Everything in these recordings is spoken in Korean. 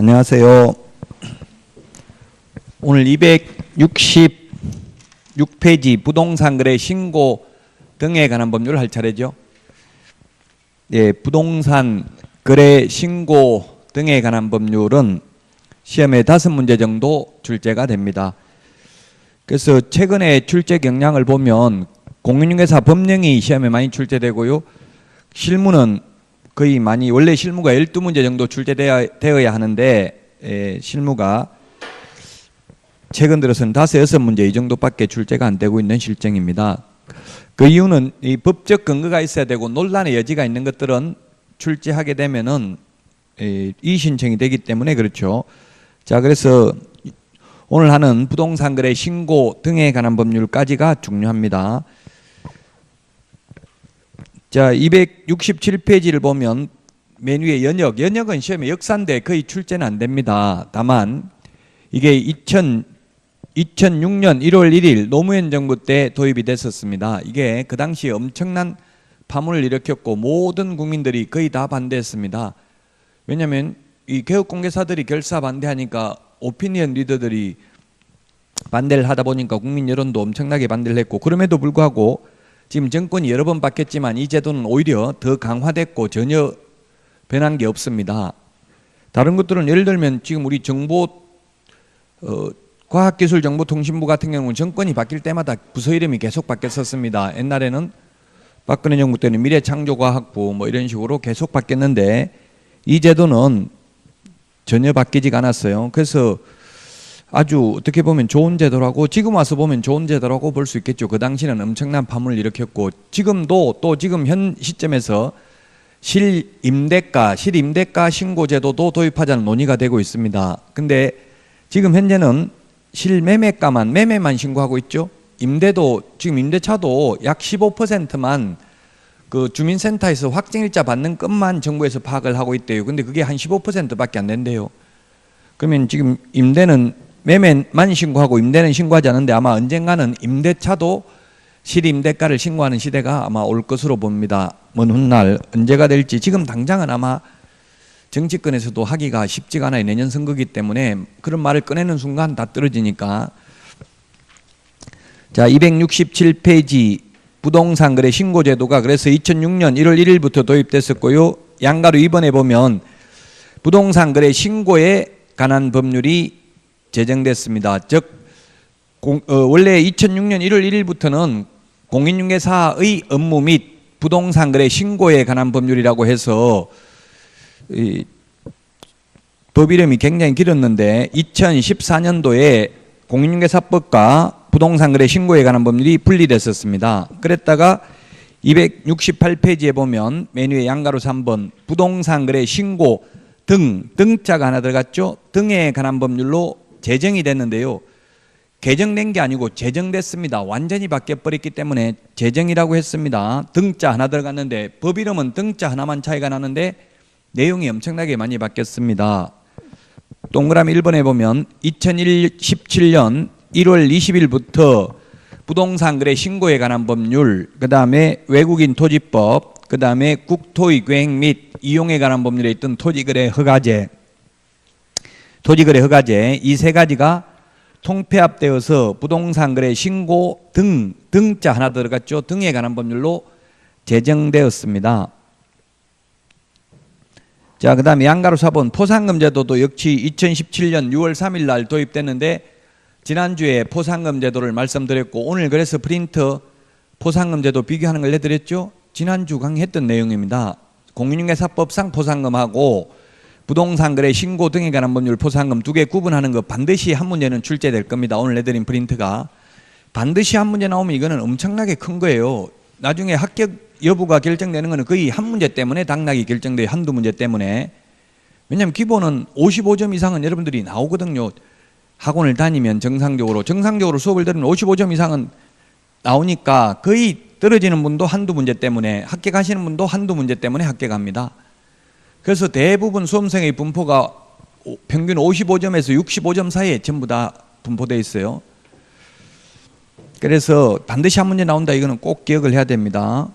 안녕하세요. 오늘 266페이지 부동산 거래 신고 등에 관한 법률을 할 차례죠. 예, 부동산 거래 신고 등에 관한 법률은 시험에 5문제 정도 출제가 됩니다. 그래서 최근에 출제 경향을 보면 공인중개사 법령이 시험에 많이 출제되고요. 실무는 거의 많이, 원래 실무가 12문제 정도 출제되어야 하는데 실무가 최근 들어서는 5, 6문제 이 정도밖에 출제가 안 되고 있는 실정입니다. 그 이유는 이 법적 근거가 있어야 되고 논란의 여지가 있는 것들은 출제하게 되면은 이의신청이 되기 때문에 그렇죠. 자, 그래서 오늘 하는 부동산 거래 신고 등에 관한 법률까지가 중요합니다. 자, 267페이지를 보면 맨 위에 연역은 시험에 역사인데 거의 출제는 안 됩니다. 다만 이게 2006년 1월 1일 노무현 정부 때 도입이 됐었습니다. 이게 그 당시에 엄청난 파문을 일으켰고 모든 국민들이 거의 다 반대했습니다. 왜냐하면 이 개업공개사들이 결사 반대하니까 오피니언 리더들이 반대를 하다 보니까 국민 여론도 엄청나게 반대를 했고, 그럼에도 불구하고 지금 정권이 여러 번 바뀌었지만 이 제도는 오히려 더 강화됐고 전혀 변한 게 없습니다. 다른 것들은 예를 들면 지금 우리 과학기술정보통신부 같은 경우는 정권이 바뀔 때마다 부서 이름이 계속 바뀌었었습니다. 옛날에는 박근혜 정부 때는 미래창조과학부 뭐 이런 식으로 계속 바뀌었는데 이 제도는 전혀 바뀌지가 않았어요. 그래서 아주 어떻게 보면 좋은 제도라고, 지금 와서 보면 좋은 제도라고 볼 수 있겠죠. 그 당시는 엄청난 파문을 일으켰고, 지금도 또 지금 현 시점에서 실임대가 신고 제도도 도입하자는 논의가 되고 있습니다. 근데 지금 현재는 매매만 신고하고 있죠. 지금 임대차도 약 15%만 그 주민센터에서 확정일자 받는 것만 정부에서 파악을 하고 있대요. 근데 그게 한 15%밖에 안 된대요. 그러면 지금 매매만 신고하고 임대는 신고하지 않는데 아마 언젠가는 임대차도 실임대가를 신고하는 시대가 아마 올 것으로 봅니다. 먼 훗날 언제가 될지. 지금 당장은 아마 정치권에서도 하기가 쉽지가 않아요. 내년 선거기 때문에 그런 말을 꺼내는 순간 다 떨어지니까. 자, 267페이지 부동산 거래 신고 제도가 그래서 2006년 1월 1일부터 도입됐었고요. 양가로 2번에 보면 부동산 거래 신고에 관한 법률이 제정됐습니다. 즉 원래 2006년 1월 1일부터는 공인중개사의 업무 및 부동산 거래 신고에 관한 법률이라고 해서 법 이름이 굉장히 길었는데 2014년도에 공인중개사법과 부동산 거래 신고에 관한 법률이 분리됐었습니다. 그랬다가 268페이지에 보면 맨 위에 양가로 3번 부동산 거래 신고 등자가 하나 들어갔죠. 등에 관한 법률로 제정이 됐는데요. 개정된 게 아니고 제정됐습니다. 완전히 바뀌어버렸기 때문에 제정이라고 했습니다. 등자 하나 들어갔는데 법 이름은 등자 하나만 차이가 나는데 내용이 엄청나게 많이 바뀌었습니다. 동그라미 1번에 보면 2017년 1월 20일부터 부동산 거래 신고에 관한 법률, 그 다음에 외국인 토지법, 그 다음에 국토의 계획 및 이용에 관한 법률에 있던 토지거래 허가제 이 세 가지가 통폐합되어서 부동산 거래 신고 등자 하나 들어갔죠. 등에 관한 법률로 제정되었습니다. 자, 그 다음에 양가로 4번 포상금 제도도 역시 2017년 6월 3일 날 도입됐는데 지난주에 포상금 제도를 말씀드렸고 오늘 그래서 프린트 포상금 제도 비교하는 걸 내드렸죠. 지난주 강의했던 내용입니다. 공인중개사법상 포상금하고 부동산 거래 신고 등에 관한 법률 포상금 두 개 구분하는 거 반드시 한 문제는 출제될 겁니다. 오늘 내드린 프린트가 반드시 한 문제 나오면 이거는 엄청나게 큰 거예요. 나중에 합격 여부가 결정되는 거는 거의 한 문제 때문에 당락이 결정돼요. 한두 문제 때문에. 왜냐하면 기본은 55점 이상은 여러분들이 나오거든요. 학원을 다니면 정상적으로 수업을 들으면 55점 이상은 나오니까 거의 떨어지는 분도 한두 문제 때문에, 합격하시는 분도 한두 문제 때문에 합격합니다. 그래서 대부분 수험생의 분포가 평균 55점에서 65점 사이에 전부 다 분포되어 있어요. 그래서 반드시 한 문제 나온다, 이거는 꼭 기억을 해야 됩니다.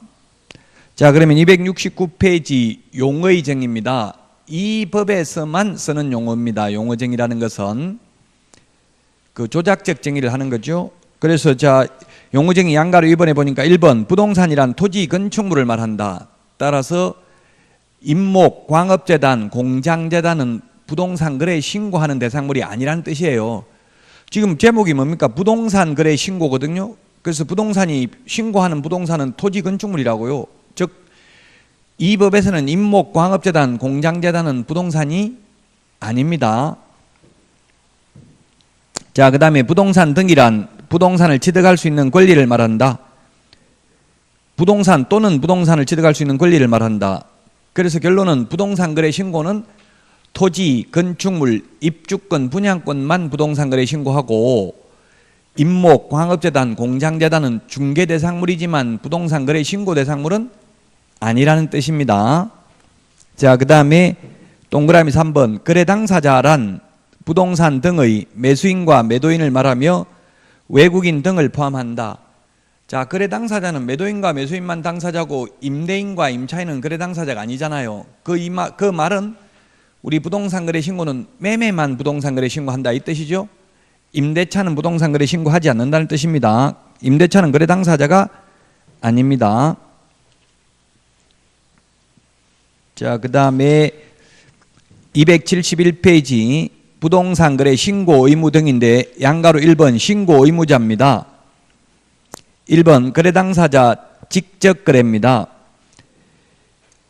자, 그러면 269페이지 용의정입니다. 이 법에서만 쓰는 용어입니다. 용어정의라는 것은 그 조작적 정의를 하는 거죠. 그래서 자, 용어정의 양가로 2번에 보니까 1번 부동산이란 토지 건축물을 말한다. 따라서 임목, 광업재단, 공장재단은 부동산 거래 신고하는 대상물이 아니라는 뜻이에요. 지금 제목이 뭡니까? 부동산 거래 신고거든요. 그래서 부동산이 신고하는 부동산은 토지 건축물이라고요. 즉 이 법에서는 임목, 광업재단, 공장재단은 부동산이 아닙니다. 자, 그 다음에 부동산 등기란 부동산을 취득할 수 있는 권리를 말한다. 부동산 또는 부동산을 취득할 수 있는 권리를 말한다. 그래서 결론은 부동산 거래 신고는 토지, 건축물, 입주권, 분양권만 부동산 거래 신고하고 임목, 광업재단, 공장재단은 중개 대상물이지만 부동산 거래 신고 대상물은 아니라는 뜻입니다. 자, 그 다음에 동그라미 3번 거래 당사자란 부동산 등의 매수인과 매도인을 말하며 외국인 등을 포함한다. 자, 거래 당사자는 매도인과 매수인만 당사자고 임대인과 임차인은 거래 당사자가 아니잖아요. 그 말은 우리 부동산 거래 신고는 매매만 부동산 거래 신고한다 이 뜻이죠. 임대차는 부동산 거래 신고하지 않는다는 뜻입니다. 임대차는 거래 당사자가 아닙니다. 자, 그 다음에 271페이지 부동산 거래 신고 의무 등인데 양가로 1번 신고 의무자입니다. 1번 거래 당사자 직접 거래입니다.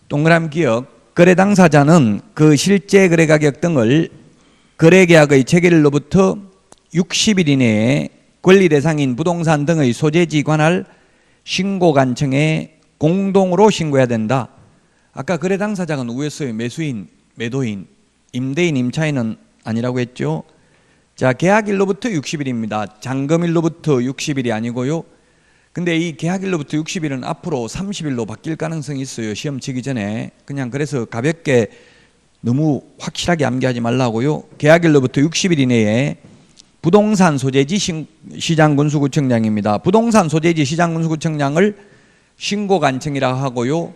동그라미 기억 거래 당사자는 그 실제 거래 가격 등을 거래계약의 체결일로부터 60일 이내에 권리 대상인 부동산 등의 소재지 관할 신고관청에 공동으로 신고해야 된다. 아까 거래 당사자가 누구였어요? 매수인, 매도인, 임대인, 임차인은 아니라고 했죠. 자, 계약일로부터 60일입니다. 잔금일로부터 60일이 아니고요. 근데 이 계약일로부터 60일은 앞으로 30일로 바뀔 가능성이 있어요. 시험 치기 전에. 그냥 그래서 가볍게 너무 확실하게 암기하지 말라고요. 계약일로부터 60일 이내에 부동산 소재지 시장군수구청장입니다. 부동산 소재지 시장군수구청장을 신고관청이라고 하고요.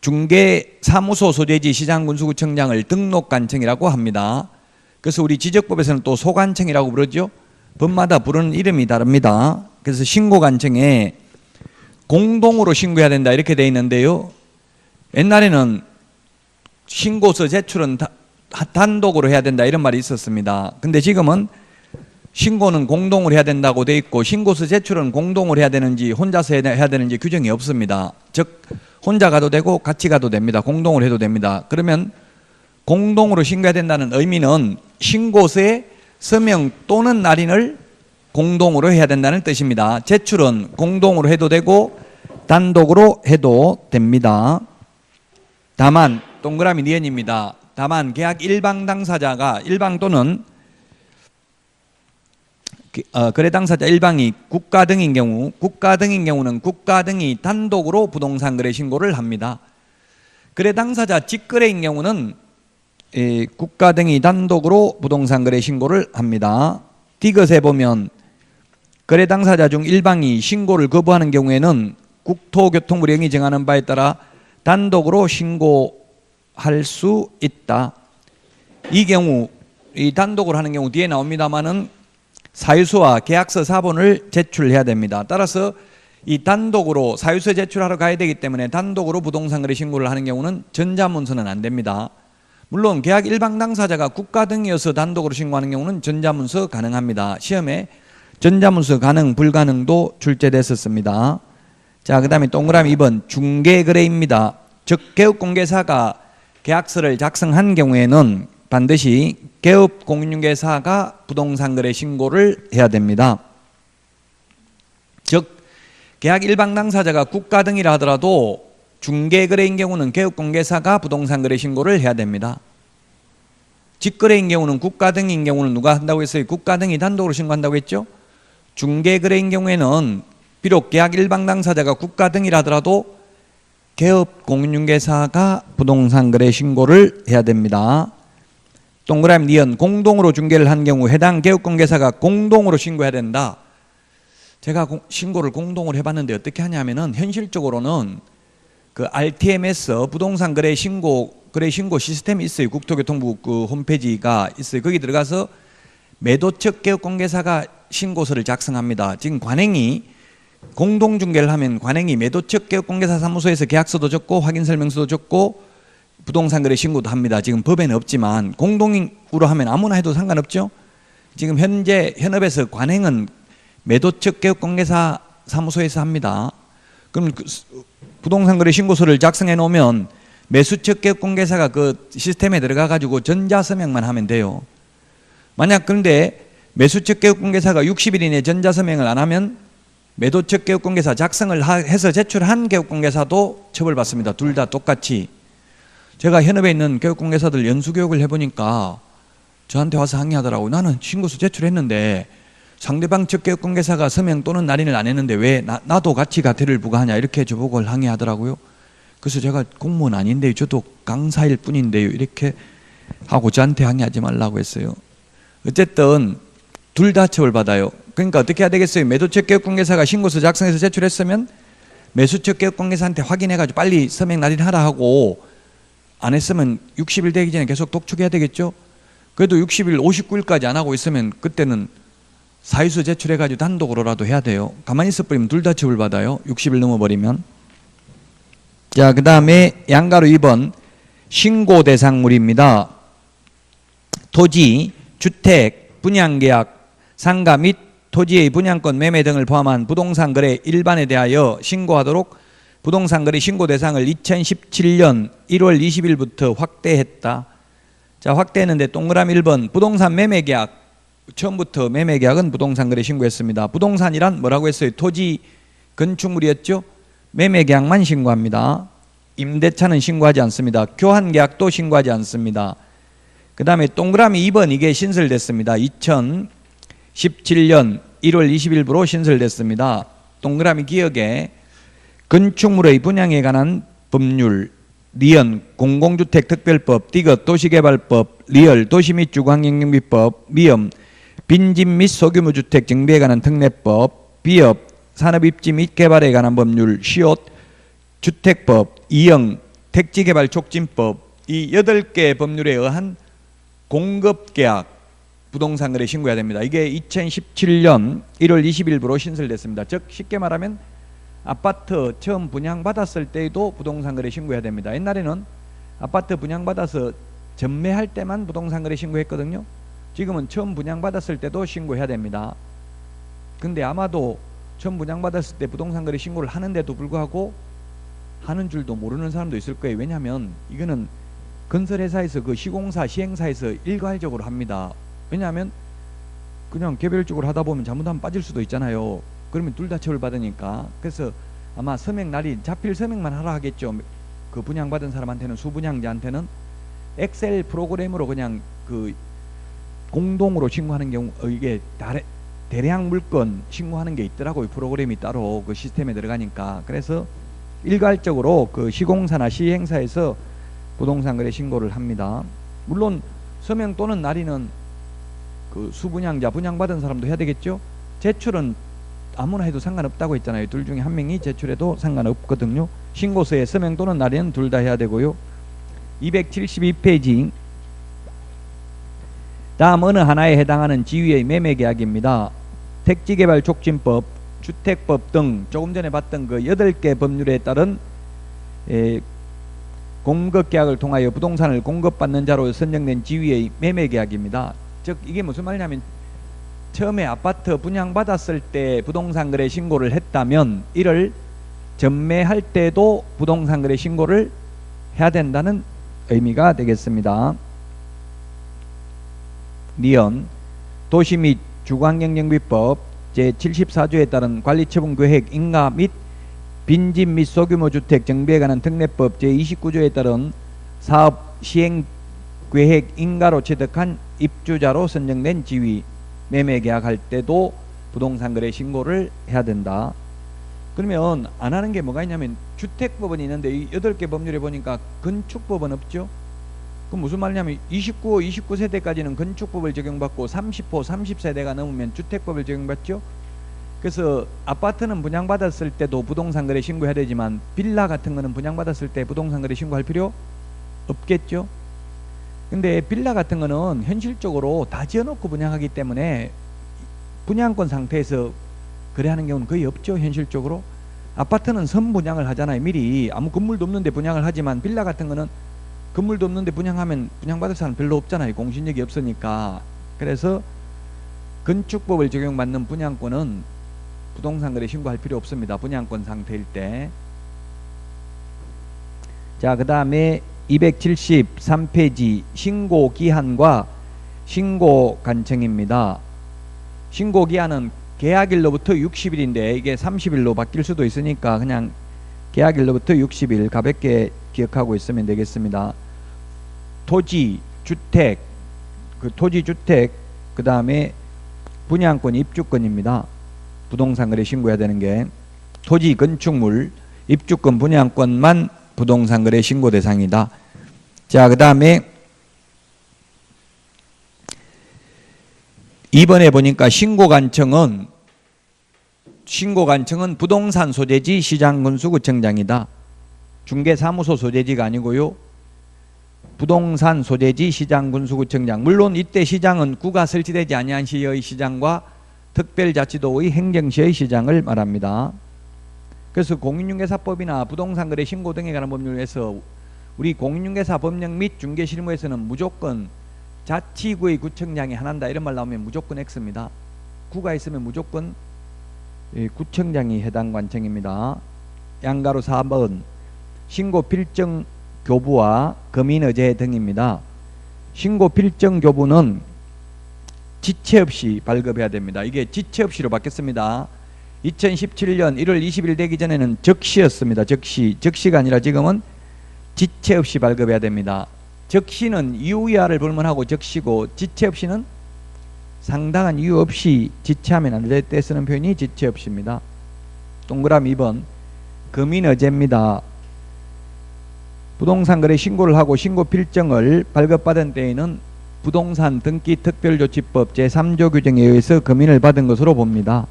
중개사무소 소재지 시장군수구청장을 등록관청이라고 합니다. 그래서 우리 지적법에서는 또 소관청이라고 부르죠. 법마다 부르는 이름이 다릅니다. 그래서 신고관청에 공동으로 신고해야 된다 이렇게 돼 있는데요. 옛날에는 신고서 제출은 단독으로 해야 된다 이런 말이 있었습니다. 근데 지금은 신고는 공동으로 해야 된다고 돼 있고 신고서 제출은 공동으로 해야 되는지 혼자서 해야 되는지 규정이 없습니다. 즉 혼자 가도 되고 같이 가도 됩니다. 공동으로 해도 됩니다. 그러면 공동으로 신고해야 된다는 의미는 신고서에 서명 또는 날인을 공동으로 해야 된다는 뜻입니다. 제출은 공동으로 해도 되고 단독으로 해도 됩니다. 다만 동그라미 니은입니다. 다만 계약 일방 당사자가 일방 또는 거래 당사자 일방이 국가 등인 경우는 국가 등이 단독으로 부동산 거래 신고를 합니다. 거래 당사자 직거래인 경우는 국가 등이 단독으로 부동산 거래 신고를 합니다. 디귿에 보면 거래 당사자 중 일방이 신고를 거부하는 경우에는 국토교통부령이 정하는 바에 따라 단독으로 신고할 수 있다. 이 경우 이 단독으로 하는 경우 뒤에 나옵니다만은 사유서와 계약서 사본을 제출해야 됩니다. 따라서 이 단독으로 사유서 제출하러 가야 되기 때문에 단독으로 부동산 거래 신고를 하는 경우는 전자문서는 안 됩니다. 물론 계약 일방 당사자가 국가 등이어서 단독으로 신고하는 경우는 전자문서 가능합니다. 시험에 전자문서 가능 불가능도 출제됐었습니다. 자, 그 다음에 동그라미 2번 중개거래입니다. 즉 개업공개사가 계약서를 작성한 경우에는 반드시 개업공인중개사가 부동산 거래 신고를 해야 됩니다. 즉 계약 일방 당사자가 국가 등이라 하더라도 중개거래인 경우는 개업공개사가 부동산 거래 신고를 해야 됩니다. 직거래인 경우는 국가 등인 경우는 누가 한다고 했어요? 국가 등이 단독으로 신고한다고 했죠? 중개거래인 경우에는 비록 계약 일방 당사자가 국가 등이라 하더라도 개업공인중개사가 부동산 거래 신고를 해야 됩니다. 동그라미 니은 공동으로 중개를 한 경우 해당 개업공개사가 공동으로 신고해야 된다. 제가 신고를 공동으로 해봤는데 어떻게 하냐면은 현실적으로는 그 RTMS 부동산 거래 신고 거래 신고 시스템이 있어요. 국토교통부 그 홈페이지가 있어요. 거기 들어가서 매도측 개업공개사가 신고서를 작성합니다. 지금 관행이 공동중개를 하면 관행이 매도측 개업공개사 사무소에서 계약서도 적고 확인설명서도 적고 부동산 거래 신고도 합니다. 지금 법에는 없지만 공동으로 하면 아무나 해도 상관없죠. 지금 현재 현업에서 관행은 매도측 개업공개사 사무소에서 합니다. 그럼 그 부동산 거래 신고서를 작성해 놓으면 매수측 개업공개사가 그 시스템에 들어가 가지고 전자서명만 하면 돼요. 만약 그런데 매수측 개업공개사가 60일 이내 전자서명을 안 하면 매도측 개업공개사 작성을 해서 제출한 개업공개사도 처벌받습니다. 둘 다 똑같이. 제가 현업에 있는 개업공개사들 연수교육을 해보니까 저한테 와서 항의하더라고요. 나는 신고서 제출했는데 상대방 측 개업공개사가 서명 또는 날인을 안 했는데 왜 나도 같이 과태료를 부과하냐 이렇게 저보고 항의하더라고요. 그래서 제가 공무원 아닌데요. 저도 강사일 뿐인데요. 이렇게 하고 저한테 항의하지 말라고 했어요. 어쨌든 둘 다 처벌받아요. 그러니까 어떻게 해야 되겠어요? 매도측 개업공개사가 신고서 작성해서 제출했으면 매수측 개업공개사한테 확인해가지고 빨리 서명 날인하라 하고 안 했으면 60일 되기 전에 계속 독촉해야 되겠죠? 그래도 60일, 59일까지 안 하고 있으면 그때는 사유서 제출해가지고 단독으로라도 해야 돼요. 가만히 있어버리면 둘 다 처벌받아요. 60일 넘어버리면. 자, 그 다음에 양가로 2번 신고 대상물입니다. 토지, 주택, 분양계약, 상가 및 토지의 분양권 매매 등을 포함한 부동산 거래 일반에 대하여 신고하도록 부동산 거래 신고 대상을 2017년 1월 20일부터 확대했다. 자, 확대했는데 동그라미 1번 부동산 매매계약, 처음부터 매매계약은 부동산 거래 신고했습니다. 부동산이란 뭐라고 했어요? 토지, 건축물이었죠? 매매계약만 신고합니다. 임대차는 신고하지 않습니다. 교환계약도 신고하지 않습니다. 그 다음에 동그라미 2번 이게 신설됐습니다. 2017년 1월 20일부로 신설됐습니다. 동그라미 기억에 건축물의 분양에 관한 법률, 리언, 공공주택 특별법, 디귿, 도시개발법, 리얼, 도시 및 주거환경정비법, 미엄, 빈집 및 소규모 주택 정비에 관한 특례법, 비업, 산업입지 및 개발에 관한 법률, 시옷, 주택법, 이영, 택지개발 촉진법, 이 8개 법률에 의한 공급계약 부동산 거래 신고해야 됩니다. 이게 2017년 1월 20일부로 신설됐습니다. 즉 쉽게 말하면 아파트 처음 분양받았을 때에도 부동산 거래 신고해야 됩니다. 옛날에는 아파트 분양받아서 전매할 때만 부동산 거래 신고했거든요. 지금은 처음 분양받았을 때도 신고해야 됩니다. 근데 아마도 처음 분양받았을 때 부동산 거래 신고를 하는데도 불구하고 하는 줄도 모르는 사람도 있을 거예요. 왜냐하면 이거는 건설회사에서 그 시공사, 시행사에서 일괄적으로 합니다. 왜냐하면 그냥 개별적으로 하다 보면 잘못하면 빠질 수도 있잖아요. 그러면 둘 다 처벌받으니까. 그래서 아마 서명 날인 자필 서명만 하라 하겠죠. 그 분양받은 사람한테는, 수분양자한테는 엑셀 프로그램으로 그냥 그 공동으로 신고하는 경우, 이게 대량 물건 신고하는 게 있더라고요. 프로그램이 따로 그 시스템에 들어가니까. 그래서 일괄적으로 그 시공사나 시행사에서 부동산 거래 신고를 합니다. 물론 서명 또는 날인은 그 수분양자, 분양받은 사람도 해야 되겠죠. 제출은 아무나 해도 상관없다고 했잖아요. 둘 중에 한 명이 제출해도 상관없거든요. 신고서에 서명 또는 날인은 둘 다 해야 되고요. 272페이지 다음 어느 하나에 해당하는 지위의 매매계약입니다. 택지개발촉진법, 주택법 등 조금 전에 봤던 그 8개 법률에 따른 공급계약을 통하여 부동산을 공급받는 자로 선정된 지위의 매매계약입니다. 즉 이게 무슨 말이냐면 처음에 아파트 분양받았을 때 부동산 거래 신고를 했다면 이를 전매할 때도 부동산 거래 신고를 해야 된다는 의미가 되겠습니다. 리언, 도시 및 주거환경정비법 제74조에 따른 관리처분계획 인가 및 빈집 및 소규모 주택 정비에 관한 특례법 제29조에 따른 사업 시행계획 인가로 취득한 입주자로 선정된 지위 매매계약할 때도 부동산 거래 신고를 해야 된다. 그러면 안 하는 게 뭐가 있냐면 주택법은 있는데 이 8개 법률에 보니까 건축법은 없죠. 그럼 무슨 말이냐면 29세대까지는 건축법을 적용받고 30호, 30세대가 넘으면 주택법을 적용받죠. 그래서 아파트는 분양받았을 때도 부동산 거래 신고해야 되지만 빌라 같은 거는 분양받았을 때 부동산 거래 신고할 필요 없겠죠. 근데 빌라 같은 거는 현실적으로 다 지어놓고 분양하기 때문에 분양권 상태에서 거래하는 경우는 거의 없죠. 현실적으로. 아파트는 선분양을 하잖아요. 미리 아무 건물도 없는데 분양을 하지만 빌라 같은 거는 건물도 없는데 분양하면 분양받을 사람 별로 없잖아요. 공신력이 없으니까. 그래서 건축법을 적용받는 분양권은 부동산 거래 신고할 필요 없습니다. 분양권 상태일 때. 자, 그 다음에 273페이지 신고 기한과 신고 관청입니다. 신고 기한은 계약일로부터 60일인데 이게 30일로 바뀔 수도 있으니까 그냥 계약일로부터 60일 가볍게 기억하고 있으면 되겠습니다. 토지, 주택, 토지, 주택, 그 다음에 분양권, 입주권입니다. 부동산 거래 신고해야 되는 게 토지, 건축물, 입주권, 분양권만 부동산 거래 신고 대상이다. 자, 그 다음에 2번에 보니까 신고관청은 부동산 소재지 시장군수구청장이다. 중개사무소 소재지가 아니고요. 부동산 소재지 시장군수구청장. 물론 이때 시장은 구가 설치되지 아니한 시의 시장과 특별자치도의 행정시의 시장을 말합니다. 그래서 공인중개사법이나 부동산거래 신고 등에 관한 법률에서 우리 공인중개사 법령 및 중개실무에서는 무조건 자치구의 구청장이 하나다 이런 말 나오면 무조건 X입니다. 구가 있으면 무조건 구청장이 해당 관청입니다. 양가로 4번 신고 필정 교부와 금인의제 등입니다. 신고 필정 교부는 지체 없이 발급해야 됩니다. 이게 지체 없이로 바뀌었습니다. 2017년 1월 20일 되기 전에는 적시였습니다. 적시가 아니라 지금은 지체 없이 발급해야 됩니다. 적시는 이유이하를 불문하고 적시고 지체 없이는 상당한 이유 없이 지체하면 안 될 때 쓰는 표현이 지체 없이입니다. 동그라미 2번 금인의제입니다. 부동산 거래 신고를 하고 신고 필정을 발급받은 때에는 부동산 등기 특별조치법 제3조 규정에 의해서 금인을 받은 것으로 봅니다.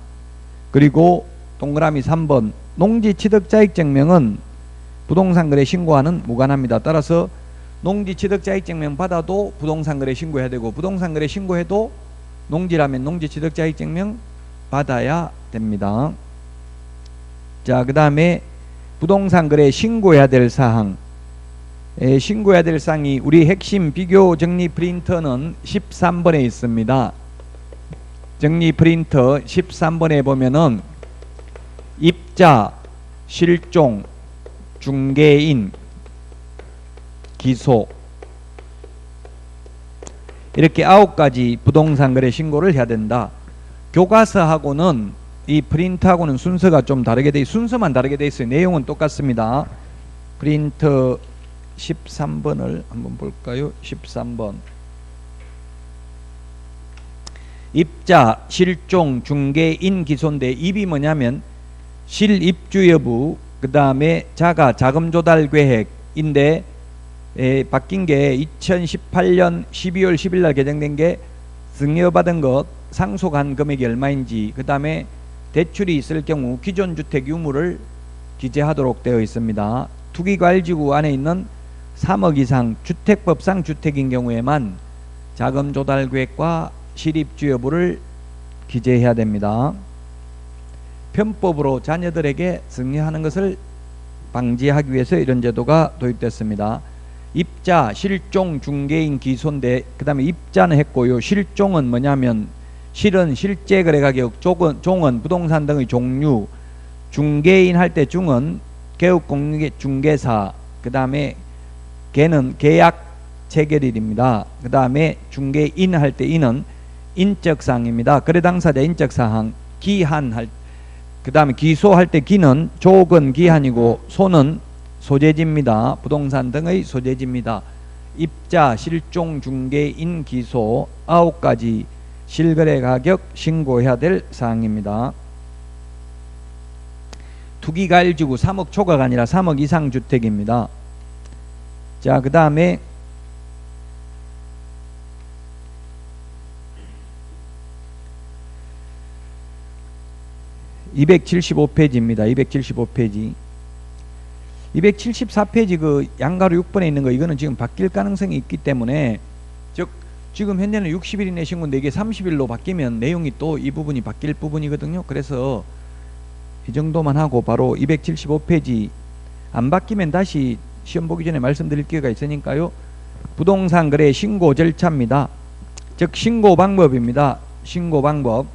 그리고 동그라미 3번 농지취득자익증명은 부동산 거래 신고와는 무관합니다. 따라서 농지취득자익증명 받아도 부동산 거래 신고해야 되고 부동산 거래 신고해도 농지라면 농지취득자익증명 받아야 됩니다. 자, 그 다음에 부동산 거래 신고해야 될 사항. 신고해야 될 사항이 우리 핵심 비교 정리 프린터는 13번에 있습니다. 정리 프린터 13번에 보면은 입자, 실종, 중개인, 기소 이렇게 9가지 부동산 거래 신고를 해야 된다. 교과서하고는 이 프린트하고는 순서가 좀 다르게 돼 순서만 다르게 돼 있어요. 내용은 똑같습니다. 프린터 13번을 한번 볼까요? 13번 입자, 실종, 중개인, 기소인데 입이 뭐냐면 실입주 여부, 그 다음에 자금 조달 계획인데 바뀐 게 2018년 12월 10일 날 개정된 게 증여받은 것 상속한 금액이 얼마인지, 그 다음에 대출이 있을 경우 기존 주택 유무를 기재하도록 되어 있습니다. 투기과일지구 안에 있는 3억 이상 주택법상 주택인 경우에만 자금 조달 계획과 실입주 여부를 기재해야 됩니다. 편법으로 자녀들에게 증여하는 것을 방지하기 위해서 이런 제도가 도입됐습니다. 입자, 실종, 중개인, 기소인데 그 다음에 입자는 했고요. 실종은 뭐냐면 실은 실제 거래가격, 종은 부동산 등의 종류, 중개인 할 때 중은 개업공개 중개사, 그 다음에 개는 계약 체결일입니다. 그 다음에 중개인 할 때 인은 인적사항입니다. 거래 당사자 인적사항, 기한 그 다음에 기소할 때 기는 조건 기한이고 소는 소재지입니다. 부동산 등의 소재지입니다. 입자, 실종, 중개인, 기소 9가지 실거래 가격 신고해야 될 사항입니다. 투기과일지구 3억 초과가 아니라 3억 이상 주택입니다. 자, 그 다음에 (275페이지입니다) 275페이지 274페이지 그 양가로 6번에 있는 거 이거는 지금 바뀔 가능성이 있기 때문에, 즉 지금 현재는 60일 이내 신고인데 이게 30일로 바뀌면 내용이 또 이 부분이 바뀔 부분이거든요. 그래서 이 정도만 하고 바로 275페이지 안 바뀌면 다시 시험 보기 전에 말씀드릴 기회가 있으니까요. 부동산 거래 신고 절차입니다. 즉 신고 방법입니다. 신고 방법.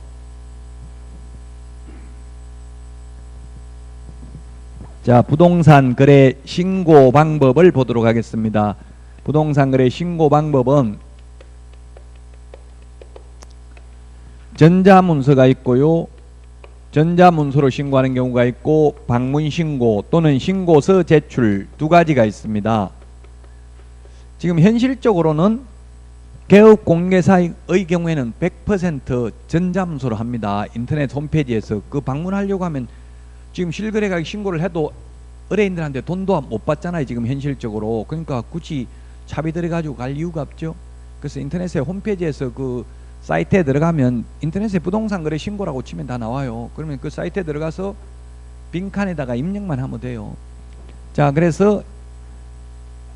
자, 부동산 거래 신고 방법을 보도록 하겠습니다. 부동산 거래 신고 방법은 전자문서가 있고요. 전자문서로 신고하는 경우가 있고 방문신고 또는 신고서 제출 두 가지가 있습니다. 지금 현실적으로는 개업공개사의 경우에는 100% 전자문서로 합니다. 인터넷 홈페이지에서 그 방문하려고 하면 지금 실거래가격 신고를 해도 의뢰인들한테 돈도 못 받잖아요. 지금 현실적으로. 그러니까 굳이 차비 들어가지고 갈 이유가 없죠. 그래서 인터넷에 홈페이지에서 그 사이트에 들어가면 인터넷에 부동산 거래 신고라고 치면 다 나와요. 그러면 그 사이트에 들어가서 빈칸에다가 입력만 하면 돼요. 자, 그래서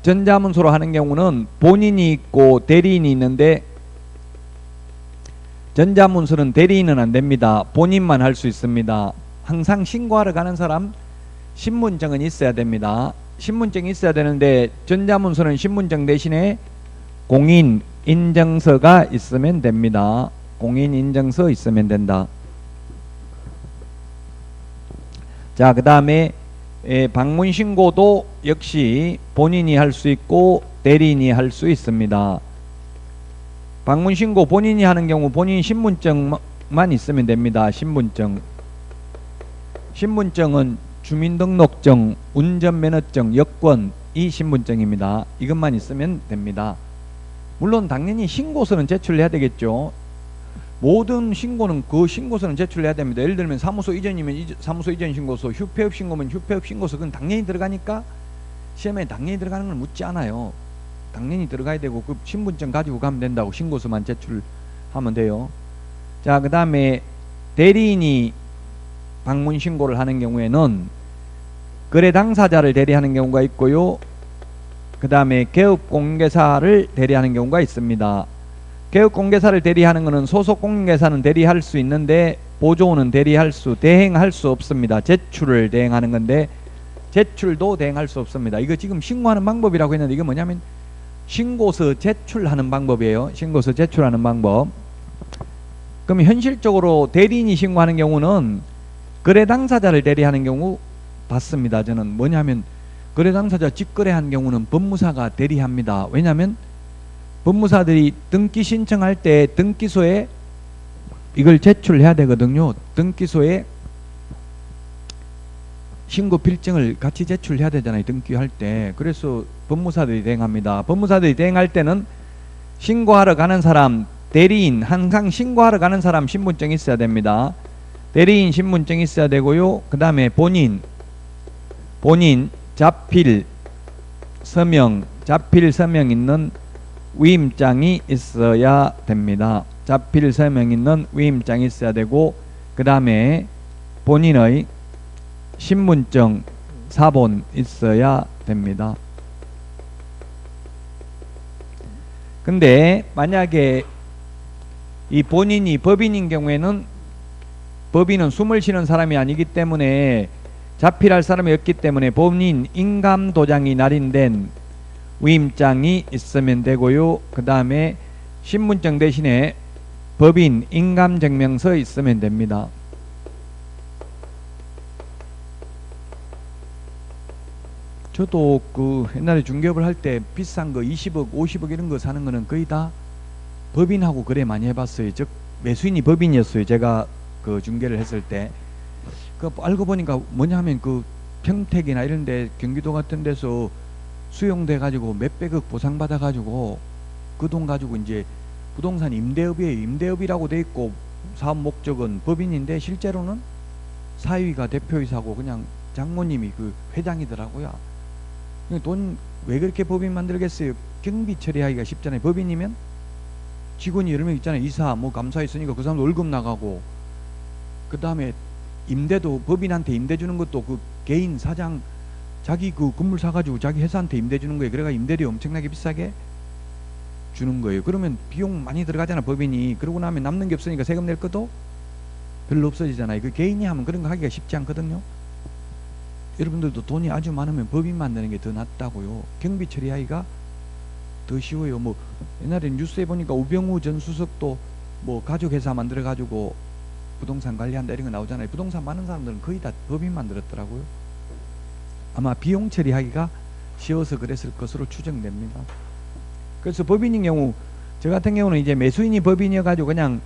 전자문서로 하는 경우는 본인이 있고 대리인이 있는데, 전자문서는 대리인은 안 됩니다. 본인만 할 수 있습니다. 항상 신고하러 가는 사람 신분증은 있어야 됩니다. 신분증이 있어야 되는데 전자문서는 신분증 대신에 공인인증서가 있으면 됩니다. 공인인증서 있으면 된다. 자, 그 다음에 방문신고도 역시 본인이 할 수 있고 대리인이 할 수 있습니다. 방문신고 본인이 하는 경우 본인 신분증만 있으면 됩니다. 신분증은 주민등록증, 운전면허증, 여권, 이 신분증입니다. 이것만 있으면 됩니다. 물론 당연히 신고서는 제출해야 되겠죠. 모든 신고는 그 신고서는 제출해야 됩니다. 예를 들면 사무소 이전이면 사무소 이전 신고서, 휴폐업 신고면 휴폐업 신고서, 그건 당연히 들어가니까 시험에 당연히 들어가는 걸 묻지 않아요. 당연히 들어가야 되고 그 신분증 가지고 가면 된다고 신고서만 제출하면 돼요. 자, 그 다음에 대리인이 방문 신고를 하는 경우에는 거래 당사자를 대리하는 경우가 있고요. 그 다음에 개업공개사를 대리하는 경우가 있습니다. 개업공개사를 대리하는 것은 소속공개사는 대리할 수 있는데 보조원은 대행할 수 없습니다. 제출을 대행하는 건데 제출도 대행할 수 없습니다. 이거 지금 신고하는 방법이라고 했는데 이게 뭐냐면 신고서 제출하는 방법이에요. 신고서 제출하는 방법. 그럼 현실적으로 대리인이 신고하는 경우는 거래 당사자를 대리하는 경우 봤습니다. 저는 뭐냐면 거래 당사자 직거래한 경우는 법무사가 대리합니다. 왜냐하면 법무사들이 등기 신청할 때 등기소에 이걸 제출해야 되거든요. 등기소에 신고 필증을 같이 제출해야 되잖아요. 등기할 때. 그래서 법무사들이 대행합니다. 법무사들이 대행할 때는 신고하러 가는 사람, 대리인, 항상 신고하러 가는 사람 신분증이 있어야 됩니다. 대리인 신분증이 있어야 되고요. 그 다음에 본인 자필 서명 있는 위임장이 있어야 됩니다. 자필 서명 있는 위임장이 있어야 되고, 그 다음에 본인의 신분증 사본 있어야 됩니다. 근데 만약에 이 본인이 법인인 경우에는 법인은 숨을 쉬는 사람이 아니기 때문에 자필할 사람이 없기 때문에 본인 인감도장이 날인된 위임장이 있으면 되고요. 그 다음에 신분증 대신에 법인 인감증명서 있으면 됩니다. 저도 그 옛날에 중개업을 할 때 비싼 거 20억 50억 이런 거 사는 거는 거의 다 법인하고 거래 많이 해봤어요. 즉 매수인이 법인이었어요. 제가 그 중개를 했을 때. 그 알고 보니까 뭐냐면 그 평택이나 이런 데 경기도 같은 데서 수용돼 가지고 몇백억 보상받아 가지고 그 돈 가지고 이제 부동산 임대업이에요. 임대업이라고 돼 있고 사업 목적은 법인인데 실제로는 사위가 대표이사고 그냥 장모님이 그 회장이더라고요. 돈 왜 그렇게 법인 만들겠어요? 경비 처리하기가 쉽잖아요. 법인이면 직원이 여러 명 있잖아요. 이사 뭐 감사 있으니까 그 사람도 월급 나가고, 그 다음에 임대도 법인한테 임대 주는 것도 그 개인 사장 자기 그 건물 사가지고 자기 회사한테 임대 주는 거예요. 그래가 임대료 엄청나게 비싸게 주는 거예요. 그러면 비용 많이 들어가잖아, 법인이. 그러고 나면 남는 게 없으니까 세금 낼 것도 별로 없어지잖아요. 그 개인이 하면 그런 거 하기가 쉽지 않거든요. 여러분들도 돈이 아주 많으면 법인 만드는 게 더 낫다고요. 경비 처리하기가 더 쉬워요. 뭐 옛날에 뉴스에 보니까 우병우 전 수석도 뭐 가족회사 만들어 가지고 부동산 관리한다 이런 거 나오잖아요. 부동산 많은 사람들은 거의 다 법인 만들었더라고요. 아마 비용 처리하기가 쉬워서 그랬을 것으로 추정됩니다. 그래서 법인인 경우, 저 같은 경우는 이제 매수인이 법인이어 가지고 그냥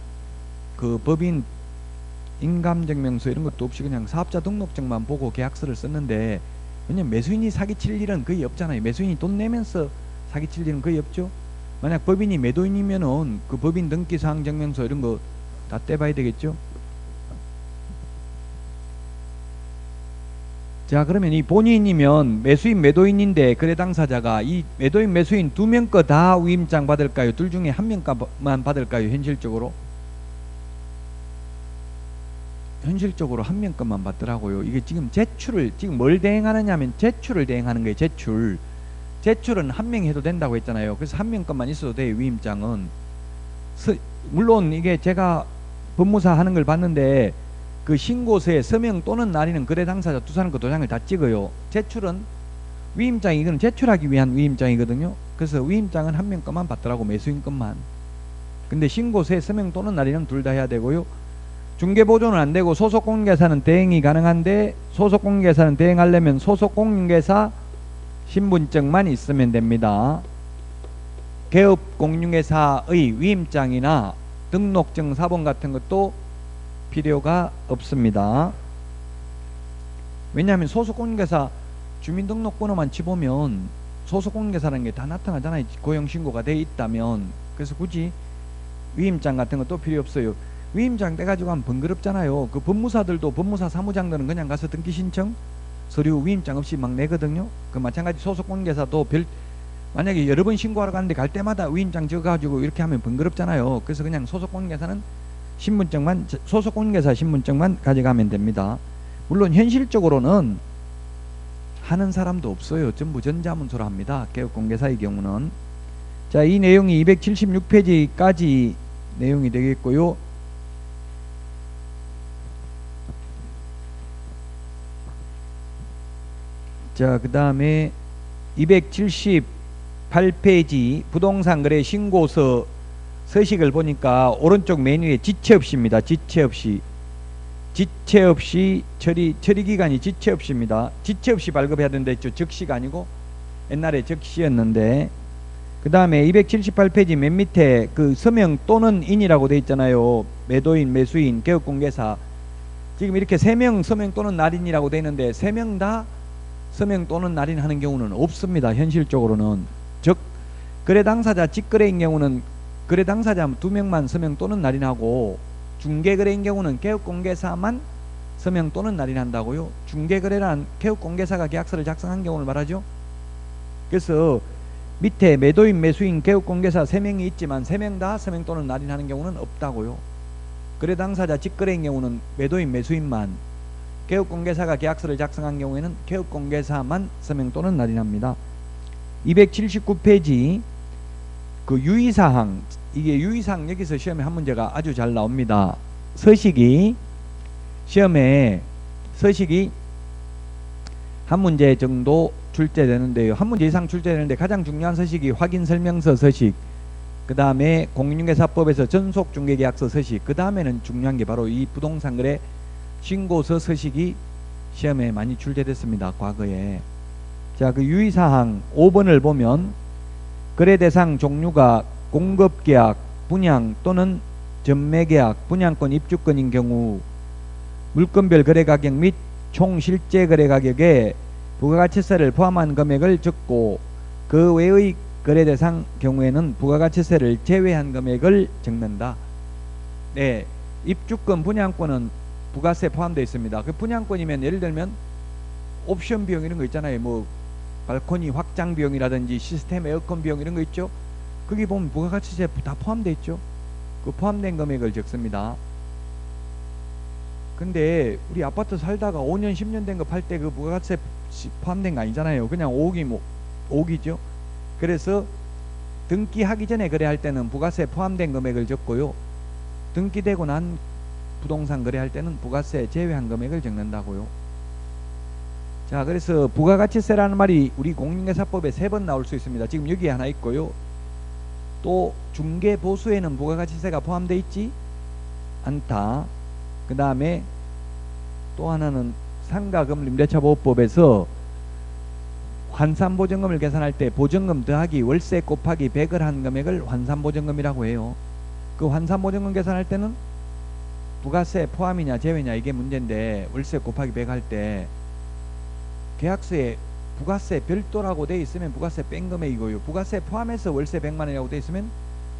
그 법인 인감증명서 이런 것도 없이 그냥 사업자 등록증만 보고 계약서를 썼는데, 왜냐면 매수인이 사기칠 일은 거의 없잖아요. 매수인이 돈 내면서 사기칠 일은 거의 없죠. 만약 법인이 매도인이면은 그 법인 등기사항 증명서 이런 거 다 떼봐야 되겠죠. 자, 그러면 이 본인이면 매수인 매도인인데 거래 당사자가 이 매도인 매수인 두 명 거 다 위임장 받을까요? 둘 중에 한 명만 받을까요? 현실적으로 한 명 것만 받더라고요. 이게 지금 제출을 지금 뭘 대행하느냐면 제출을 대행하는 거예요. 제출은 한 명이 해도 된다고 했잖아요. 그래서 한 명 것만 있어도 돼요. 위임장은. 물론 이게 제가 법무사 하는 걸 봤는데 그 신고서에 서명 또는 날인은 거래 당사자 두 사람 그 도장을 다 찍어요. 제출은 위임장이, 이건 제출하기 위한 위임장이거든요. 그래서 위임장은 한 명 것만 받더라고, 매수인 것만. 근데 신고서에 서명 또는 날인은 둘 다 해야 되고요. 중개보조는 안 되고 소속공인계사는 대행이 가능한데, 소속공인계사는 대행하려면 소속공인계사 신분증만 있으면 됩니다. 개업공인회사의 위임장이나 등록증 사본 같은 것도 필요가 없습니다. 왜냐하면 소속공인계사 주민등록번호만 치보면 소속공인계사라는 게 다 나타나잖아요. 고용신고가 돼 있다면. 그래서 굳이 위임장 같은 것도 필요 없어요. 위임장 떼가지고 하면 번거롭잖아요. 그 법무사들도, 법무사 사무장들은 그냥 가서 등기 신청 서류 위임장 없이 막 내거든요. 그 마찬가지 소속공인계사도 만약에 여러 번 신고하러 가는데 갈 때마다 위임장 적어가지고 이렇게 하면 번거롭잖아요. 그래서 그냥 소속공인계사는 신분증만, 소속공인계사 신분증만 가져가면 됩니다. 물론 현실적으로는 하는 사람도 없어요. 전부 전자문서로 합니다. 개업공개사의 경우는. 자, 이 내용이 276페이지까지 내용이 되겠고요. 자, 그 다음에 278페이지 부동산 거래 신고서 서식을 보니까 오른쪽 메뉴에 지체 없이입니다. 지체 없이 처리기간이 지체 없이입니다. 지체 없이 발급해야 된다 했죠. 즉시가 아니고 옛날에 즉시였는데. 그 다음에 278페이지 맨 밑에 그 서명 또는 인이라고 돼 있잖아요. 매도인, 매수인, 개업공개사. 지금 이렇게 3명 서명 또는 날인이라고 돼 있는데 3명 다 서명 또는 날인 하는 경우는 없습니다. 현실적으로는. 즉 거래 당사자 직거래인 경우는 거래 당사자 2명만 서명 또는 날인하고, 중개거래인 경우는 개업공개사만 서명 또는 날인한다고요. 중개거래란 개업공개사가 계약서를 작성한 경우를 말하죠. 그래서 밑에 매도인, 매수인, 개업공개사 3명이 있지만 3명 다 서명 또는 날인하는 경우는 없다고요. 거래 당사자 직거래인 경우는 매도인, 매수인만, 개업공개사가 계약서를 작성한 경우에는 개업공개사만 서명 또는 날인합니다. 279페이지 그 유의사항, 이게 유의사항 여기서 시험에 한 문제가 아주 잘 나옵니다. 시험에 서식이 한 문제 정도 출제되는데요. 한 문제 이상 출제되는데 가장 중요한 서식이 확인설명서 서식, 그 다음에 공인중개사법에서 전속중개계약서 서식, 그 다음에는 중요한 게 바로 이 부동산거래 신고서 서식이 시험에 많이 출제됐습니다. 과거에. 자, 그 유의사항 5번을 보면 거래대상 종류가 공급계약, 분양 또는 전매계약, 분양권, 입주권인 경우 물건별 거래가격 및 총 실제 거래가격에 부가가치세를 포함한 금액을 적고 그 외의 거래대상 경우에는 부가가치세를 제외한 금액을 적는다. 네, 입주권, 분양권은 부가세 포함되어 있습니다. 그 분양권이면 예를 들면 옵션 비용 이런 거 있잖아요. 뭐 발코니 확장 비용이라든지 시스템 에어컨 비용 이런 거 있죠. 거기 보면 부가가치세 다 포함되어 있죠. 그 포함된 금액을 적습니다. 근데 우리 아파트 살다가 5년 10년 된 거 팔 때 그 부가가치세 포함된 거 아니잖아요. 그냥 5억이 뭐 5억이죠. 그래서 등기하기 전에 거래할 때는 부가세 포함된 금액을 적고요. 등기되고 난 부동산 거래할 때는 부가세 제외한 금액을 적는다고요. 자, 그래서 부가가치세라는 말이 우리 공인중개사법에 3번 나올 수 있습니다. 지금 여기에 하나 있고요. 또 중개보수에는 부가가치세가 포함되어 있지 않다. 그 다음에 또 하나는 상가금 임대차보호법에서 환산보증금을 계산할 때 보증금 더하기 월세 곱하기 100을 한 금액을 환산보증금이라고 해요. 그 환산보증금 계산할 때는 부가세 포함이냐 제외냐 이게 문제인데, 월세 곱하기 100 할 때 계약서에 부가세 별도라고 돼 있으면 부가세 뺀 금액이고요. 부가세 포함해서 월세 100만 원이라고 돼 있으면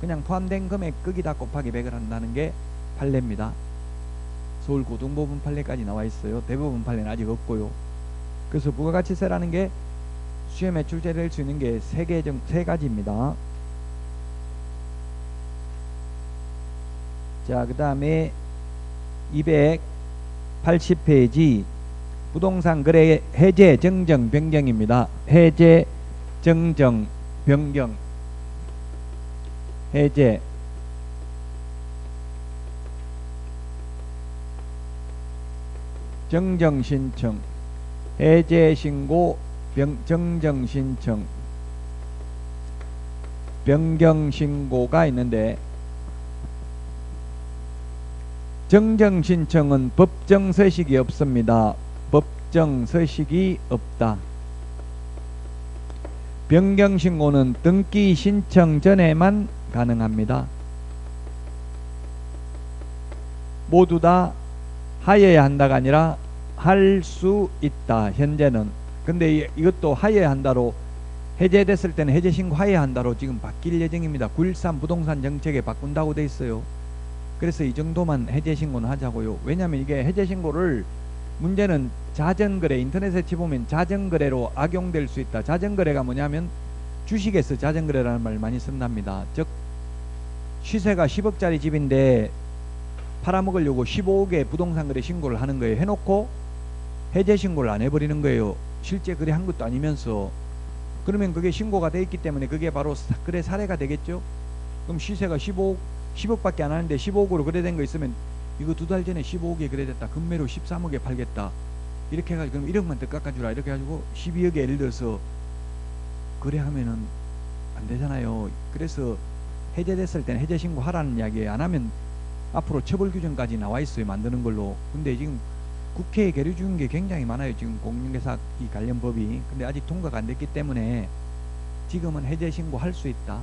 그냥 포함된 금액 끄기다 곱하기 100을 한다는 게 판례입니다. 서울 고등법원 판례까지 나와 있어요. 대법원 판례는 아직 없고요. 그래서 부가가치세라는 게 시험에 출제될 수 있는 게 세 가지입니다. 자, 그 다음에 280페이지 부동산 거래 해제, 정정, 변경입니다. 해제, 정정, 변경. 해제, 정정 신청, 해제 신고, 정정 신청, 변경 신고가 있는데, 정정 신청은 법정 서식이 없습니다. 법정 서식이 없다. 변경 신고는 등기 신청 전에만 가능합니다. 모두 다 하여야 한다가 아니라 할 수 있다. 현재는. 근데 이것도 하여야 한다로, 해제됐을 때는 해제 신고 하여야 한다로 지금 바뀔 예정입니다. 9.13 부동산 정책에 바꾼다고 돼 있어요. 그래서 이 정도만 해제 신고는 하자고요. 왜냐하면 이게 해제 신고를, 문제는 자전거래, 인터넷에 치보면 자전거래로 악용될 수 있다. 자전거래가 뭐냐면 주식에서 자전거래라는 말 많이 쓴답니다. 즉 시세가 10억짜리 집인데 팔아먹으려고 15억에 부동산 거래 신고를 하는 거예요. 해놓고 해제 신고를 안 해버리는 거예요. 실제 거래한 것도 아니면서. 그러면 그게 신고가 돼 있기 때문에 그게 바로 거래 사례가 되겠죠. 그럼 시세가 10억밖에 안 하는데 15억으로 거래된 거 있으면 이거 2달 전에 15억에 거래됐다. 금매로 13억에 팔겠다. 이렇게 해가지고 그럼 1억만 더 깎아주라. 이렇게 해가지고 12억에 예를 들어서 거래하면은 안 되잖아요. 그래서 해제됐을 때는 해제 신고하라는 이야기예요. 안 하면 앞으로 처벌 규정까지 나와 있어요. 만드는 걸로. 근데 지금 국회에 계류 중인 게 굉장히 많아요. 지금 공인중개사 이 관련 법이. 근데 아직 통과가 안 됐기 때문에 지금은 해제 신고할 수 있다.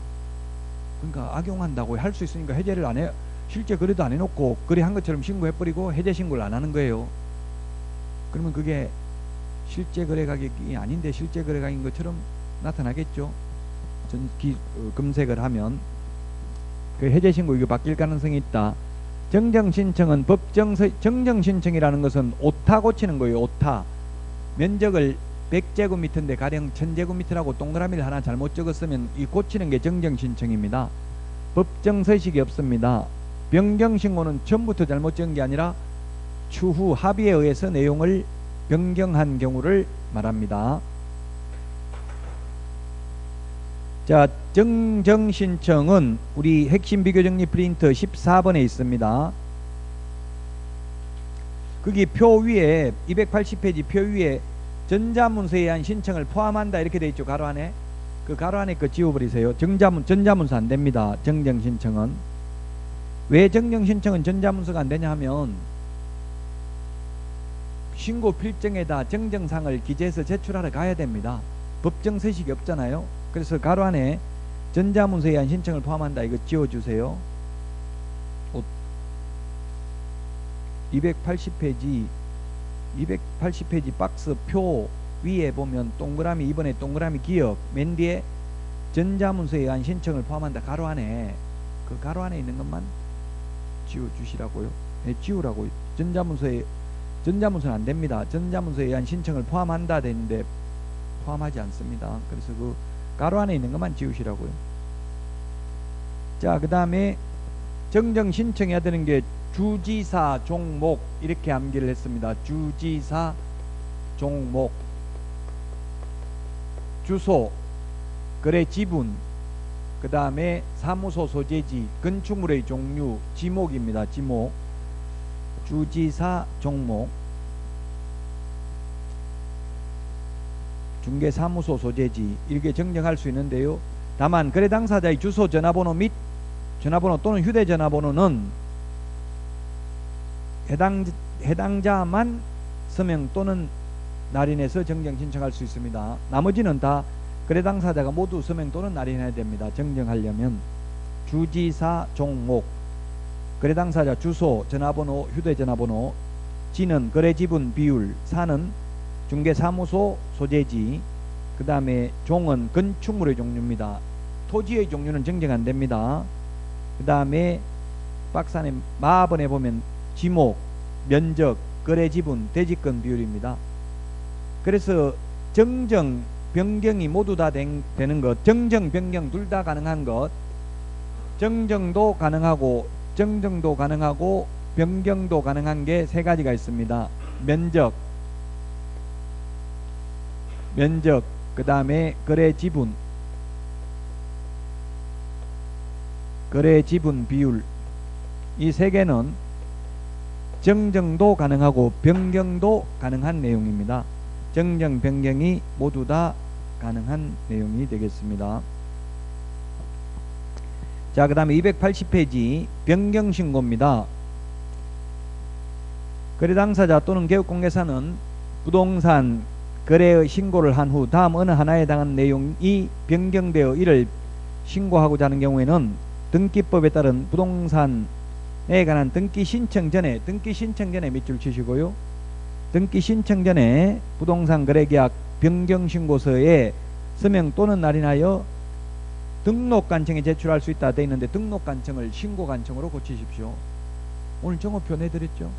그러니까 악용한다고 할 수 있으니까 해제를 안 해. 실제 거래도 안 해놓고 거래한 것처럼 신고해버리고 해제 신고를 안 하는 거예요. 그러면 그게 실제 거래 가격이 아닌데 실제 거래 가격인 것처럼 나타나겠죠. 검색을 하면. 그 해제 신고 이거 바뀔 가능성이 있다. 정정 신청은 정정 신청이라는 것은 오타 고치는 거예요. 오타. 면적을 100제곱미터인데 가령 1000제곱미터라고 동그라미를 하나 잘못 적었으면 이 고치는 게 정정 신청입니다. 법정 서식이 없습니다. 변경 신고는 처음부터 잘못 적은 게 아니라 추후 합의에 의해서 내용을 변경한 경우를 말합니다. 자, 정정 신청은 우리 핵심 비교정리 프린트 14번에 있습니다. 거기 표 위에 280페이지 표 위에 전자문서에 의한 신청을 포함한다 이렇게 돼 있죠. 가로 안에. 그 가로 안에 거 지워버리세요. 전자문서 안 됩니다. 정정 신청은. 왜 정정 신청은 전자문서가 안 되냐 하면 신고 필정에다 정정상을 기재해서 제출하러 가야 됩니다. 법정 서식이 없잖아요. 그래서 가로 안에 전자문서에 의한 신청을 포함한다 이거 지워주세요. 280페이지 박스 표 위에 보면 동그라미 2번에 동그라미 기억 맨 뒤에 전자문서에 의한 신청을 포함한다 가로 안에, 그 가로 안에 있는 것만 지워주시라고요. 네, 지우라고요. 전자문서는 안 됩니다. 전자문서에 의한 신청을 포함한다 되는데 포함하지 않습니다. 그래서 그 가로 안에 있는 것만 지우시라고요. 자, 그 다음에 정정 신청해야 되는 게 주지사 종목 이렇게 암기를 했습니다. 주지사 종목. 주소, 거래 지분, 그 다음에 사무소 소재지, 건축물의 종류, 지목입니다. 지목, 주지사 종목, 중개사무소 소재지, 이렇게 정정할 수 있는데요. 다만 거래 당사자의 주소, 전화번호 및 전화번호 또는 휴대전화번호는 해당자만 서명 또는 날인해서 정정 신청할 수 있습니다. 나머지는 다 거래 당사자가 모두 서명 또는 날인해야 됩니다. 정정하려면. 주지사 종목, 거래 당사자 주소, 전화번호, 휴대전화번호, 지는 거래 지분 비율, 사는 중개사무소 소재지, 그 다음에 종은 건축물의 종류입니다. 토지의 종류는 정정 안 됩니다. 그 다음에 박스 안에 마번에 보면 지목, 면적, 거래 지분, 대지권 비율입니다. 그래서 정정, 변경이 모두 다 되는 것, 정정, 변경 둘 다 가능한 것, 정정도 가능하고 정정도 가능하고 변경도 가능한 게 세 가지가 있습니다. 면적, 그 다음에 거래 지분, 비율, 이 세 개는 정정도 가능하고 변경도 가능한 내용입니다. 정정, 변경이 모두 다 가능한 내용이 되겠습니다. 자, 그 다음에 280페이지 변경신고입니다. 거래 당사자 또는 개업공개사는 부동산 거래의 신고를 한 후 다음 어느 하나에 해당하는 내용이 변경되어 이를 신고하고자 하는 경우에는 등기법에 따른 부동산에 관한 등기 신청 전에 밑줄 치시고요. 등기 신청 전에 부동산 거래계약 변경신고서에 서명 또는 날인하여 등록관청에 제출할 수 있다 되어 있는데 등록관청을 신고관청으로 고치십시오. 오늘 정오표 내드렸죠?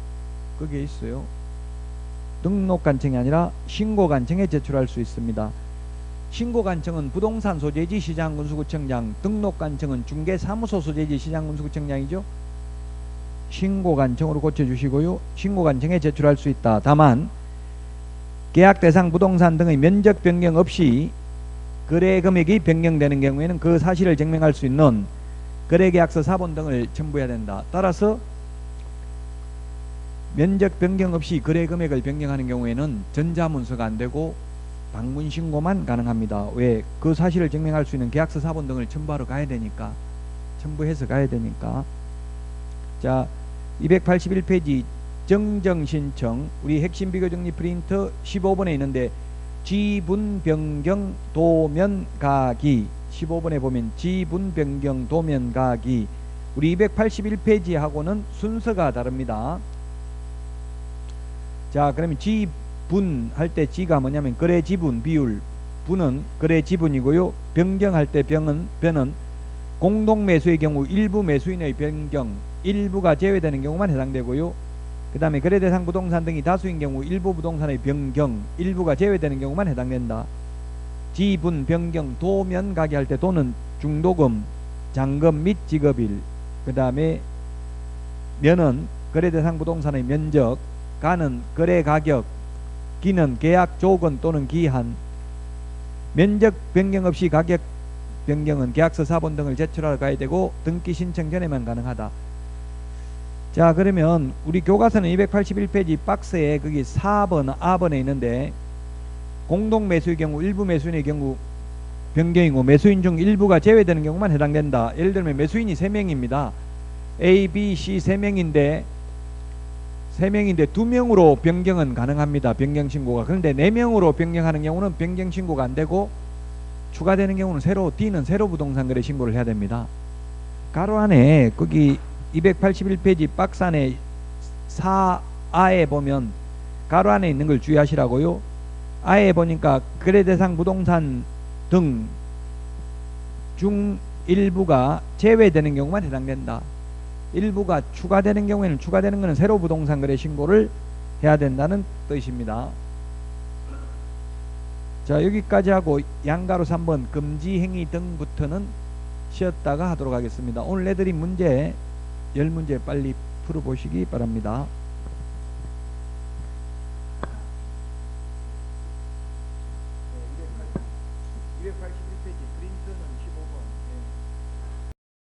거기에 있어요. 등록관청이 아니라 신고관청에 제출할 수 있습니다. 신고관청은 부동산 소재지 시장군수구청장, 등록관청은 중개사무소 소재지 시장군수구청장이죠. 신고관청으로 고쳐주시고요. 신고관청에 제출할 수 있다. 다만 계약 대상 부동산 등의 면적 변경 없이 거래 금액이 변경되는 경우에는 그 사실을 증명할 수 있는 거래계약서 사본 등을 첨부해야 된다. 따라서 면적 변경 없이 거래 금액을 변경하는 경우에는 전자문서가 안되고 방문신고만 가능합니다. 왜? 그 사실을 증명할 수 있는 계약서 사본 등을 첨부하러 가야 되니까, 첨부해서 가야 되니까. 자, 281페이지 정정신청, 우리 핵심 비교정리 프린트 15번에 있는데 지분 변경 도면 가기, 15번에 보면 지분 변경 도면 가기, 우리 281페이지하고는 순서가 다릅니다. 자, 그러면 지분 할 때 지가 뭐냐면 거래 지분 비율, 분은 거래 지분이고요. 변경할 때 변은 공동 매수의 경우 일부 매수인의 변경, 일부가 제외되는 경우만 해당되고요. 그 다음에 거래 대상 부동산 등이 다수인 경우 일부 부동산의 변경, 일부가 제외되는 경우만 해당된다. 지분 변경 도면 가기 할 때 도는 중도금, 잔금 및 지급일, 그 다음에 면은 거래 대상 부동산의 면적, 가는 거래 가격, 기는 계약 조건 또는 기한, 면적 변경 없이 가격 변경은 계약서 사본 등을 제출하러 가야 되고 등기 신청 전에만 가능하다. 자, 그러면 우리 교과서는 281페이지 박스에 거기 4번 A번에 있는데 공동 매수의 경우 일부 매수인의 경우 변경이고 매수인 중 일부가 제외되는 경우만 해당된다. 예를 들면 매수인이 3명입니다. A, B, C 3명인데 2명으로 변경은 가능합니다. 변경신고가. 그런데 4명으로 변경하는 경우는 변경신고가 안되고 추가되는 경우는 D는 새로 부동산 거래 신고를 해야 됩니다. 가로 안에 거기 281페이지 박스 안에 4아에 보면 가로 안에 있는 걸 주의하시라고요. 아에 보니까 거래 대상 부동산 등 중 일부가 제외되는 경우만 해당된다. 일부가 추가되는 경우에는 추가되는 것은 새로 부동산 거래 신고를 해야 된다는 뜻입니다. 자, 여기까지 하고 양가로 3번 금지 행위 등부터는 쉬었다가 하도록 하겠습니다. 오늘 내드린 문제 10문제 빨리 풀어보시기 바랍니다.